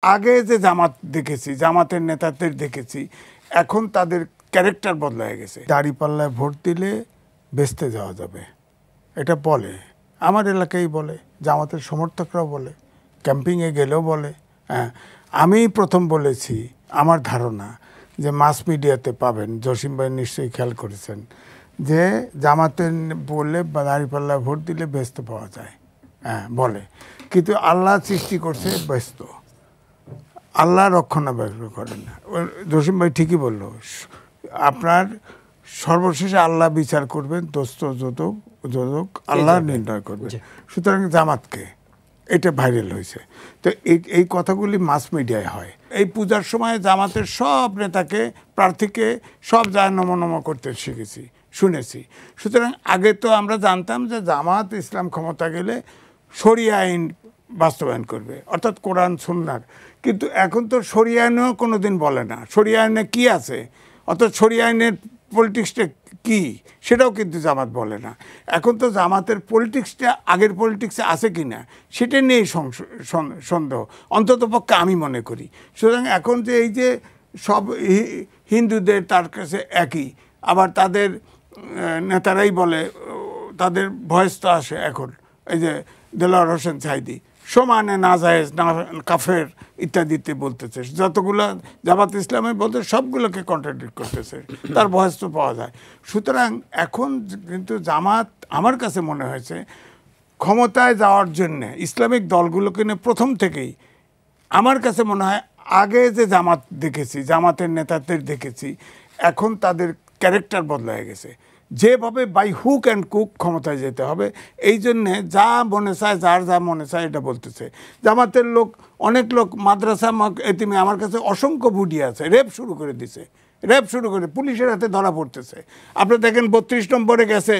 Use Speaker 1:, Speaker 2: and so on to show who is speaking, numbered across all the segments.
Speaker 1: আগে যে জামাত দেখেছি, জামাতের নেতাদের দেখেছি, এখন তাদের ক্যারেক্টার বদলায় গেছে। দাঁড়িপাল্লায় ভোট দিলে বেচতে যাওয়া যাবে, এটা বলে। আমার এলাকায় বলে, জামাতের সমর্থকরাও বলে, ক্যাম্পিংয়ে গেলেও বলে। হ্যাঁ, আমি প্রথম বলেছি, আমার ধারণা যে মাস মিডিয়াতে পাবেন, জসিম ভাই নিশ্চয়ই খেয়াল করেছেন, যে জামাতের বললে বা দাঁড়িপাল্লায় ভোট দিলে বেচতে পাওয়া যায়। হ্যাঁ বলে, কিন্তু আল্লাহ সৃষ্টি করছে ব্যস্ত, আল্লাহ রক্ষণাবেক্ষণ করেন না। জসিম ভাই ঠিকই বলল, আপনার সর্বশেষে আল্লাহ বিচার করবেন, দোস্ত যোজক আল্লাহ নির্ণয় করবেন। সুতরাং জামাতকে, এটা ভাইরাল হয়েছে। তো এই কথাগুলি মাস মিডিয়ায় হয়। এই পূজার সময় জামাতের সব নেতাকে, প্রার্থীকে সব যায় নম করতে শিখেছি, শুনেছি। সুতরাং আগে তো আমরা জানতাম যে জামাত ইসলাম ক্ষমতা গেলে শরিয়া আইন বাস্তবায়ন করবে, অর্থাৎ কোরআন সুন্নাহর। কিন্তু এখন তো শরিয়া আইনেও কোনো দিন বলে না শরিয়া আইনে কী আছে, অর্থাৎ শরিয়া আইনের পলিটিক্সটা কী সেটাও কিন্তু জামাত বলে না। এখন তো জামাতের পলিটিক্সটা আগের পলিটিক্সে আছে কি না সেটা নিয়েই সন্দেহ, অন্ততপক্ষে আমি মনে করি। সুতরাং এখন যে এই যে সব হিন্দুদের তার কাছে একই, আবার তাদের নেতারাই বলে, তাদের ভয়েস তো আসে এখন, এই যে দেলোয়ার হোসেন সাঈদী সমানে নাজায়েজ, না কাফের ইত্যাদিতে বলতেছে, যতগুলো জামাত ইসলামে বলতে সবগুলোকে কন্ট্রাডিক্ট করতেছে, তার ভয়েস তো পাওয়া যায়। সুতরাং এখন কিন্তু জামাত আমার কাছে মনে হয়েছে ক্ষমতায় যাওয়ার জন্যে ইসলামিক দলগুলোকে নিয়ে প্রথম থেকেই, আমার কাছে মনে হয় আগে যে জামাত দেখেছি, জামাতের নেতাদের দেখেছি, এখন তাদের ক্যারেক্টার বদলায় গেছে। যেভাবে বাই হুক অ্যান্ড কুক ক্ষমতায় যেতে হবে, এই জন্যে যা মনে চায়, যার যা মনে চায় এটা বলতেছে। জামাতের লোক, অনেক লোক মাদ্রাসা এতিমে, আমার কাছে অসংখ্য বুডি আছে, রেপ শুরু করে দিছে, রেপ শুরু করে পুলিশের হাতে ধরা পড়তেছে। আপনি দেখেন 32 নম্বরে গেছে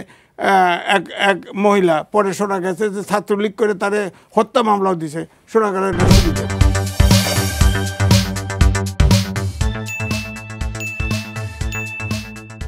Speaker 1: এক মহিলা, পরে শোনা গেছে যে ছাত্রলীগ করে তারে হত্যা মামলাও দিছে, শোনা গেল